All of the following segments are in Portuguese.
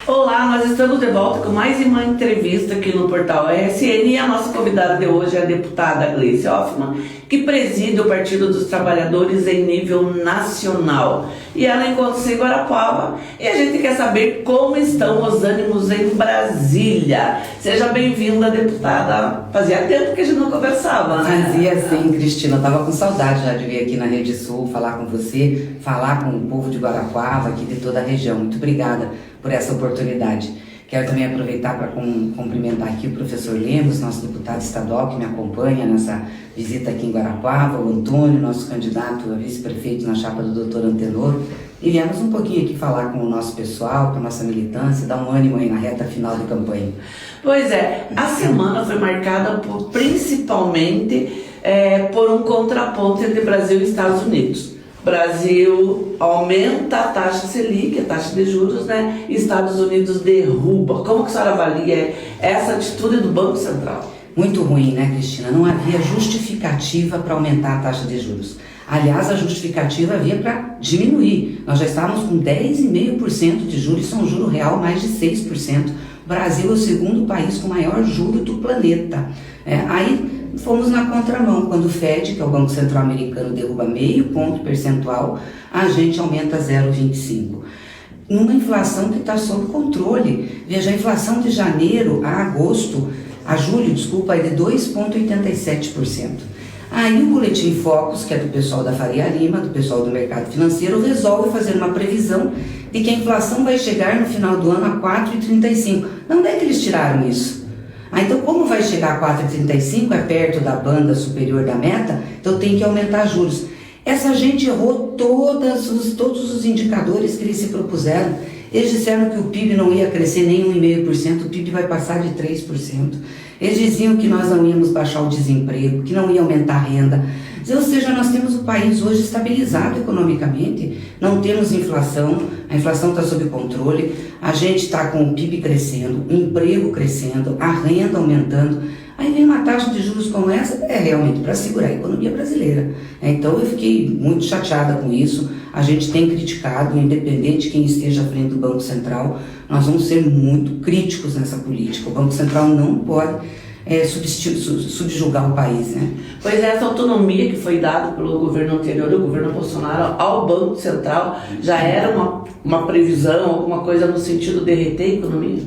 Olá, nós estamos de volta com mais uma entrevista aqui no Portal ESN e a nossa convidada de hoje é a deputada Gleice Hoffmann, que preside o Partido dos Trabalhadores em nível nacional. E ela encontra-se em Guarapuava e a gente quer saber como estão os ânimos em Brasília. Seja bem-vinda, deputada. Fazia tempo que a gente não conversava, né? Fazia sim, Cristina. Eu estava com saudade já de vir aqui na Rede Sul falar com você, falar com o povo de Guarapuava, aqui de toda a região. Muito obrigada por essa oportunidade. Quero também aproveitar para cumprimentar aqui o professor Lemos, nosso deputado estadual que me acompanha nessa visita aqui em Guarapuava, o Antônio, nosso candidato a vice-prefeito na chapa do doutor Antenor. E viemos um pouquinho aqui falar com o nosso pessoal, com a nossa militância, dar um ânimo aí na reta final da campanha. Pois é, a semana foi marcada principalmente por um contraponto entre Brasil e Estados Unidos. Brasil aumenta a taxa Selic, a taxa de juros, né? E Estados Unidos derruba. Como que a senhora avalia essa atitude do Banco Central? Muito ruim, né, Cristina? Não havia justificativa para aumentar a taxa de juros. Aliás, a justificativa havia para diminuir. Nós já estávamos com 10,5% de juros, isso é um juro real mais de 6%. O Brasil é o segundo país com maior juro do planeta. Aí fomos na contramão, quando o FED, que é o Banco Central Americano, derruba meio ponto percentual, a gente aumenta 0,25%. Numa inflação que está sob controle. Veja, a inflação de janeiro a julho, é de 2,87%. Aí o Boletim Focus, que é do pessoal da Faria Lima, do pessoal do mercado financeiro, resolve fazer uma previsão de que a inflação vai chegar no final do ano a 4,35%. Não é que eles tiraram isso? Então, como vai chegar a 4,35, é perto da banda superior da meta, então tem que aumentar juros. Essa gente errou todos os indicadores que eles se propuseram. Eles disseram que o PIB não ia crescer nem 1,5%, o PIB vai passar de 3%. Eles diziam que nós não íamos baixar o desemprego, que não ia aumentar a renda. Ou seja, nós temos o país hoje estabilizado economicamente, não temos inflação, a inflação está sob controle, a gente está com o PIB crescendo, o emprego crescendo, a renda aumentando. Aí vem uma taxa de juros como essa, realmente para segurar a economia brasileira. Então eu fiquei muito chateada com isso, a gente tem criticado, independente de quem esteja à frente do Banco Central, nós vamos ser muito críticos nessa política. O Banco Central não pode subjugar o país, né? Pois é, essa autonomia que foi dada pelo governo anterior, o governo Bolsonaro, ao Banco Central, já era uma previsão, alguma coisa no sentido de derreter a economia?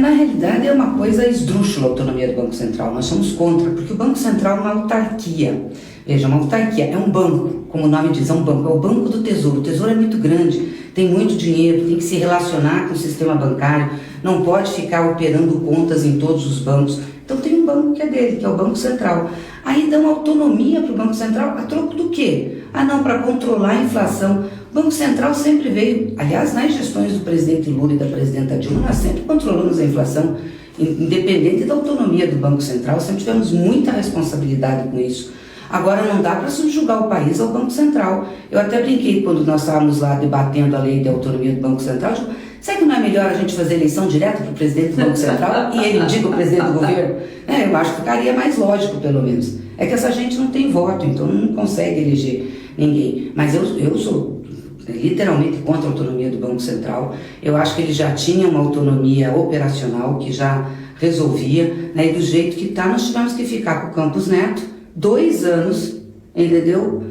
Na realidade é uma coisa esdrúxula a autonomia do Banco Central, nós somos contra, porque o Banco Central é uma autarquia. Veja, uma autarquia é um banco, como o nome diz, é um banco, é o Banco do Tesouro. O Tesouro é muito grande, tem muito dinheiro, tem que se relacionar com o sistema bancário, não pode ficar operando contas em todos os bancos. Então tem um banco que é dele, que é o Banco Central. Aí dão autonomia para o Banco Central a troco do quê? Para controlar a inflação. O Banco Central sempre veio, aliás, nas gestões do presidente Lula e da presidenta Dilma, nós sempre controlamos a inflação, independente da autonomia do Banco Central, sempre tivemos muita responsabilidade com isso. Agora não dá para subjugar o país ao Banco Central. Eu até brinquei quando nós estávamos lá debatendo a lei de autonomia do Banco Central, eu digo, será que não é melhor a gente fazer eleição direta para o presidente do Banco Central e ele indica o presidente do governo? Eu acho que ficaria mais lógico, pelo menos. É que essa gente não tem voto, então não consegue eleger ninguém. Mas eu sou literalmente contra a autonomia do Banco Central. Eu acho que ele já tinha uma autonomia operacional que já resolvia, e do jeito que está, nós tivemos que ficar com o Campos Neto 2 anos, entendeu?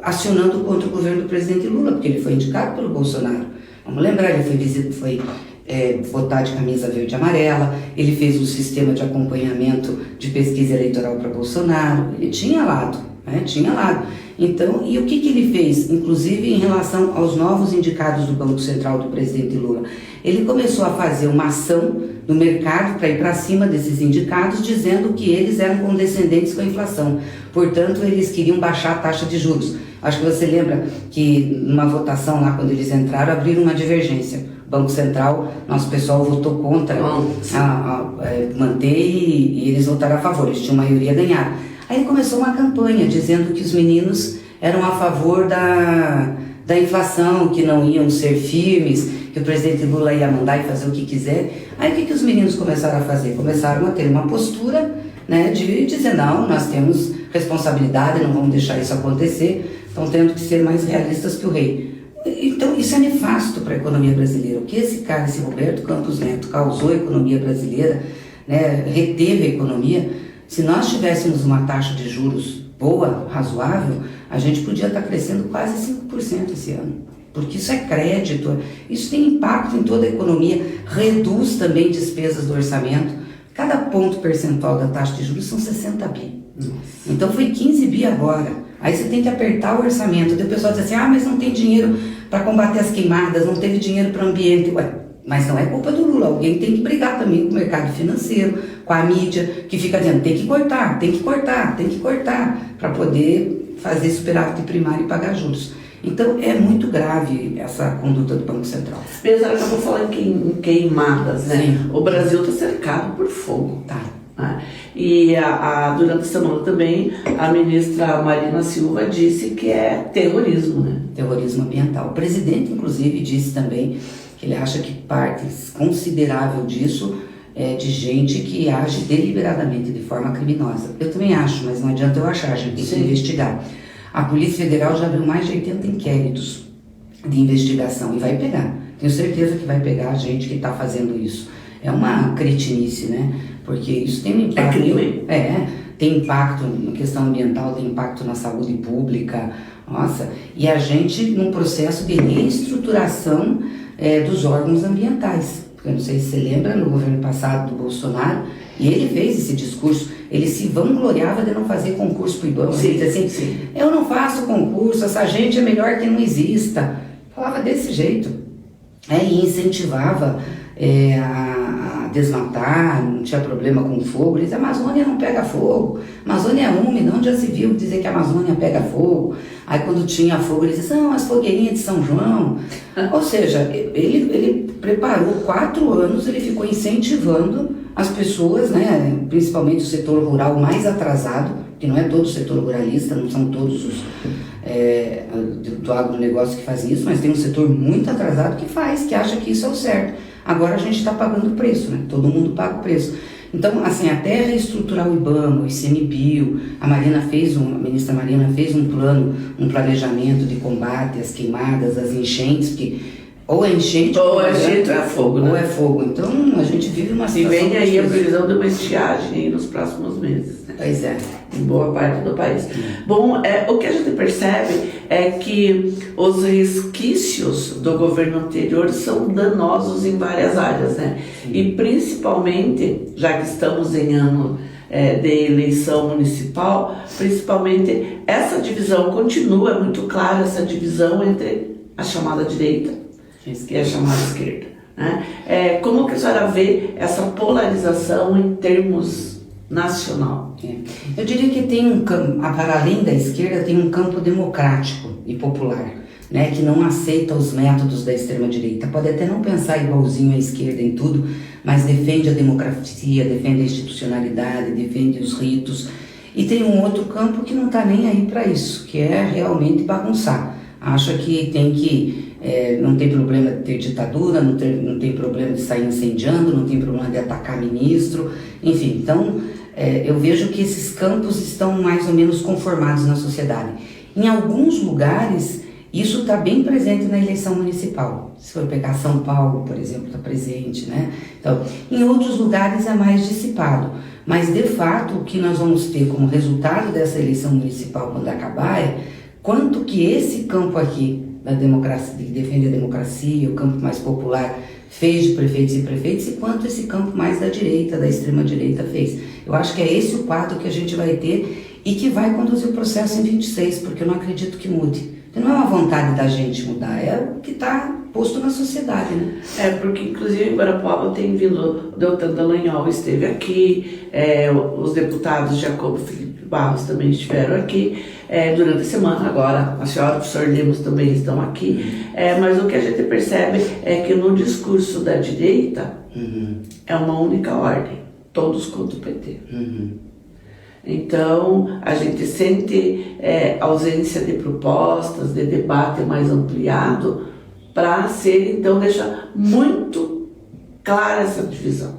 Acionando contra o governo do presidente Lula, porque ele foi indicado pelo Bolsonaro. Vamos lembrar, ele foi votar de camisa verde e amarela, ele fez um sistema de acompanhamento de pesquisa eleitoral para Bolsonaro, ele tinha lado. Então, e o que ele fez, inclusive em relação aos novos indicados do Banco Central do presidente Lula? Ele começou a fazer uma ação no mercado para ir para cima desses indicados, dizendo que eles eram condescendentes com a inflação. Portanto, eles queriam baixar a taxa de juros. Acho que você lembra que numa votação lá, quando eles entraram, abriram uma divergência. O Banco Central, nosso pessoal votou contra manter e eles votaram a favor, eles tinham maioria, ganharam. Aí começou uma campanha dizendo que os meninos eram a favor da inflação, que não iam ser firmes, que o presidente Lula ia mandar e fazer o que quiser. Aí o que os meninos começaram a fazer? Começaram a ter uma postura, de dizer, não, nós temos responsabilidade, não vamos deixar isso acontecer, estão tendo que ser mais realistas que o rei. Então, isso é nefasto para a economia brasileira. O que esse Roberto Campos Neto, causou à economia brasileira, né, reteve a economia, se nós tivéssemos uma taxa de juros boa, razoável, a gente podia estar crescendo quase 5% esse ano. Porque isso é crédito, isso tem impacto em toda a economia, reduz também despesas do orçamento. Cada ponto percentual da taxa de juros são 60 bi. Então foi 15 bi agora. Aí você tem que apertar o orçamento. Daí o pessoal diz assim, mas não tem dinheiro para combater as queimadas, não teve dinheiro para o ambiente. Ué, mas não é culpa do Lula, alguém tem que brigar também com o mercado financeiro, com a mídia, que fica dizendo, tem que cortar, para poder fazer superávit primário e pagar juros. Então é muito grave essa conduta do Banco Central. Mesmo ela acabou falando em queimadas, né? Sim. O Brasil está cercado por fogo. Tá. E durante a semana também a ministra Marina Silva disse que é terrorismo, né? Terrorismo ambiental. O presidente, inclusive, disse também que ele acha que parte considerável disso é de gente que age deliberadamente, de forma criminosa. Eu também acho, mas não adianta eu achar, a gente tem que investigar. A Polícia Federal já abriu mais de 80 inquéritos de investigação e vai pegar. Tenho certeza que vai pegar a gente que está fazendo isso. É uma cretinice, né? Porque isso tem um impacto. É crime. Tem impacto na questão ambiental, tem impacto na saúde pública. Nossa, e a gente num processo de reestruturação dos órgãos ambientais. Eu não sei se você lembra, no governo passado do Bolsonaro, e ele fez esse discurso, ele se vangloriava de não fazer concurso para o IBAMA. Ele dizia assim, sim. Eu não faço concurso, essa gente é melhor que não exista. Falava desse jeito. E incentivava a desmatar, não tinha problema com fogo. Ele dizia, a Amazônia não pega fogo, a Amazônia é úmida, onde já se viu dizer que a Amazônia pega fogo? Aí quando tinha fogo, ele dizia, são as fogueirinhas de São João. Ou seja, ele preparou 4 anos, ele ficou incentivando as pessoas, né, principalmente o setor rural mais atrasado, que não é todo o setor ruralista, não são todos os do agronegócio que fazem isso, mas tem um setor muito atrasado que acha que isso é o certo. Agora a gente está pagando o preço, né? Todo mundo paga o preço. Então, assim, até reestruturar o IBAMA, o ICMBio, a ministra Marina fez um planejamento de combate às queimadas, às enchentes, porque ou é enchente ou é fogo, né? Ou é fogo. Então, a gente vive uma situação... E vem aí a previsão de uma estiagem aí nos próximos meses, né? Pois é. Em boa parte do país. Bom, o que a gente percebe é que os resquícios do governo anterior são danosos em várias áreas, né? E principalmente, já que estamos em ano de eleição municipal, principalmente essa divisão continua, é muito clara essa divisão entre a chamada direita e a chamada esquerda, né? Como que a senhora vê essa polarização em termos nacional? Eu diria que tem um campo, para além da esquerda, tem um campo democrático e popular, né, que não aceita os métodos da extrema-direita. Pode até não pensar igualzinho à esquerda em tudo, mas defende a democracia, defende a institucionalidade, defende os ritos. E tem um outro campo que não está nem aí para isso, que é realmente bagunçar. Acha que não tem problema de ter ditadura, não tem problema de sair incendiando, não tem problema de atacar ministro, enfim. Então, eu vejo que esses campos estão mais ou menos conformados na sociedade. Em alguns lugares, isso está bem presente na eleição municipal. Se for pegar São Paulo, por exemplo, está presente, né? Então, em outros lugares é mais dissipado. Mas, de fato, o que nós vamos ter como resultado dessa eleição municipal quando acabar é quanto que esse campo aqui da democracia, que defende a democracia, o campo mais popular, fez de prefeitos e prefeitas e quanto esse campo mais da direita, da extrema-direita fez. Eu acho que é esse o quadro que a gente vai ter e que vai conduzir o processo em 26, porque eu não acredito que mude. Não é uma vontade da gente mudar, é o que está posto na sociedade, né? Porque inclusive em Guarapuava tem vindo, o Deltan Dallagnol esteve aqui, os deputados Jacobo e Felipe Barros também estiveram aqui durante a semana. Agora a senhora e o professor Lemos também estão aqui, mas o que a gente percebe é que no discurso da direita é uma única ordem, todos contra o PT. Então, a gente sente ausência de propostas, de debate mais ampliado, para então, deixar muito clara essa divisão.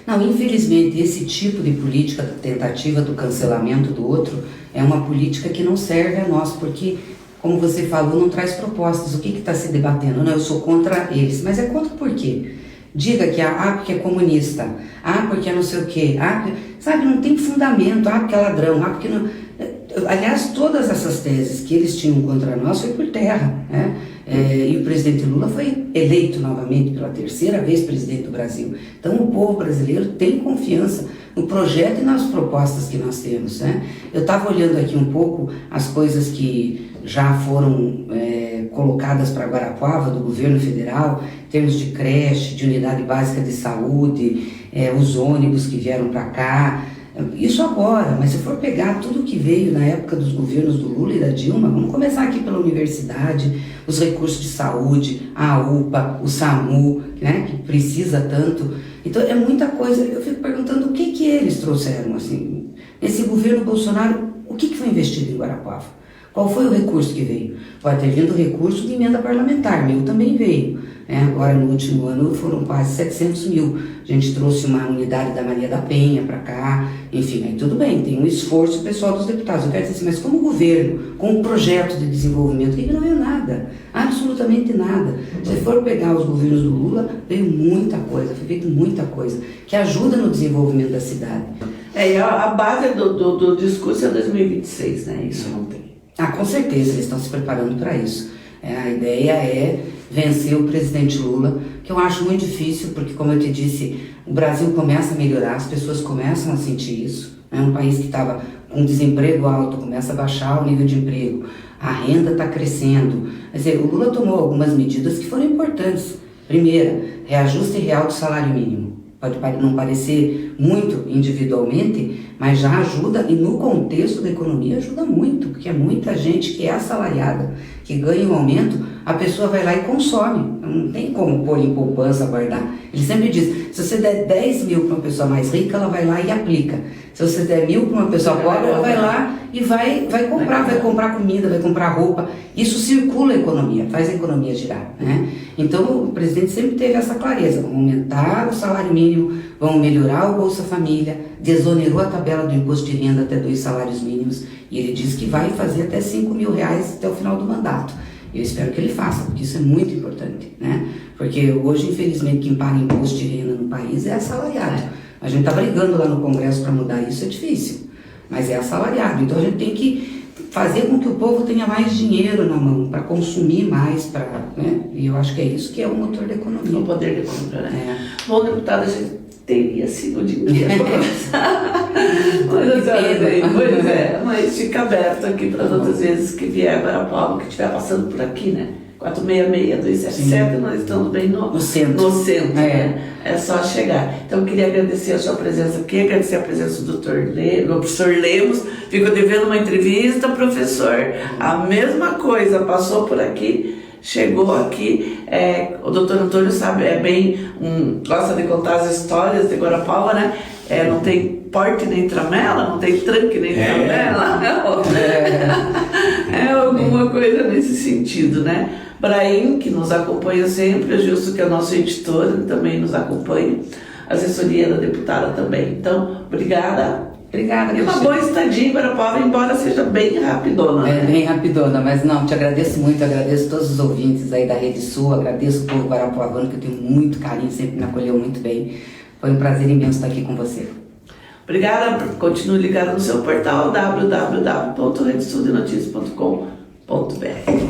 Não, infelizmente, esse tipo de política, tentativa do cancelamento do outro, é uma política que não serve a nós, porque como você falou, não traz propostas. O que está se debatendo? Não, eu sou contra eles. Mas é contra por quê? Diga que porque é comunista, porque é não sei o quê, sabe, não tem fundamento, porque é ladrão, porque não... Aliás, todas essas teses que eles tinham contra nós foi por terra, né? E o presidente Lula foi eleito novamente pela 3ª vez presidente do Brasil. Então o povo brasileiro tem confiança no projeto e nas propostas que nós temos, né? Eu estava olhando aqui um pouco as coisas que já foram colocadas para Guarapuava do governo federal, em termos de creche, de unidade básica de saúde, os ônibus que vieram para cá. Isso agora, mas se for pegar tudo que veio na época dos governos do Lula e da Dilma, vamos começar aqui pela universidade, os recursos de saúde, a UPA, o SAMU, né, que precisa tanto. Então é muita coisa. Eu fico perguntando o que eles trouxeram, assim, nesse governo Bolsonaro, o que foi investido em Guarapuava? Qual foi o recurso que veio? Pode ter vindo o recurso de emenda parlamentar, meu também veio. Agora, no último ano, foram quase 700 mil. A gente trouxe uma unidade da Maria da Penha para cá, enfim, aí tudo bem, tem um esforço pessoal dos deputados. Eu quero dizer assim, mas como governo, com um projeto de desenvolvimento, que não veio nada, absolutamente nada. Se for pegar os governos do Lula, veio muita coisa, foi feito muita coisa, que ajuda no desenvolvimento da cidade. A base do discurso é 2026, né? Isso não tem. Com certeza, eles estão se preparando para isso. A ideia é vencer o presidente Lula, que eu acho muito difícil, porque, como eu te disse, o Brasil começa a melhorar, as pessoas começam a sentir isso. É um país que estava com desemprego alto, começa a baixar o nível de emprego, a renda está crescendo. Quer dizer, o Lula tomou algumas medidas que foram importantes. Primeira, reajuste real do salário mínimo. Pode não parecer muito individualmente, mas já ajuda, e no contexto da economia ajuda muito, porque é muita gente que é assalariada, que ganha um aumento, a pessoa vai lá e consome, não tem como pôr em poupança, guardar. Ele sempre diz, se você der 10 mil para uma pessoa mais rica, ela vai lá e aplica. Se você der 1.000 para uma pessoa pobre, ela vai lá e vai comprar comida, vai comprar roupa. Isso circula a economia, faz a economia girar, né? Então o presidente sempre teve essa clareza, vamos aumentar o salário mínimo, vamos melhorar o Bolsa Família, desonerou a tabela do imposto de renda até 2 salários mínimos, e ele diz que vai fazer até 5 mil reais até o final do mandato. Eu espero que ele faça, porque isso é muito importante, né? Porque hoje, infelizmente, quem paga imposto de renda no país é assalariado. A gente está brigando lá no Congresso para mudar isso, é difícil, mas é assalariado. Então a gente tem que fazer com que o povo tenha mais dinheiro na mão, para consumir mais, né? E eu acho que é isso que é o motor da economia. O poder da economia, né? Bom, deputada, a gente teria sido o dia inteiro para conversar. Mas fica aberto aqui para outras vezes que vier para Paulo, que estiver passando por aqui, né? 466-277, nós estamos bem no centro. Né? É só chegar. Então, eu queria agradecer a sua presença aqui, agradecer a presença do professor Lemos. Fico devendo uma entrevista, professor. A mesma coisa, passou por aqui, chegou aqui. O doutor Antônio sabe, gosta de contar as histórias de Guarapuava, né? Não tem porte nem tramela, não tem tranque nem tramela. Alguma coisa nesse sentido, né? Braim, que nos acompanha sempre, é justo que é o nosso editor também nos acompanhe, a assessoria da deputada também. Então, obrigada. E uma boa estadia em Guarapuava, embora seja bem rapidona. Bem rapidona, mas não, te agradeço muito, agradeço todos os ouvintes aí da Rede Sul, agradeço o povo guarapuavano, que eu tenho muito carinho, sempre me acolheu muito bem. Foi um prazer imenso estar aqui com você. Obrigada, continue ligado no seu portal www.redesudenoticia.com.br.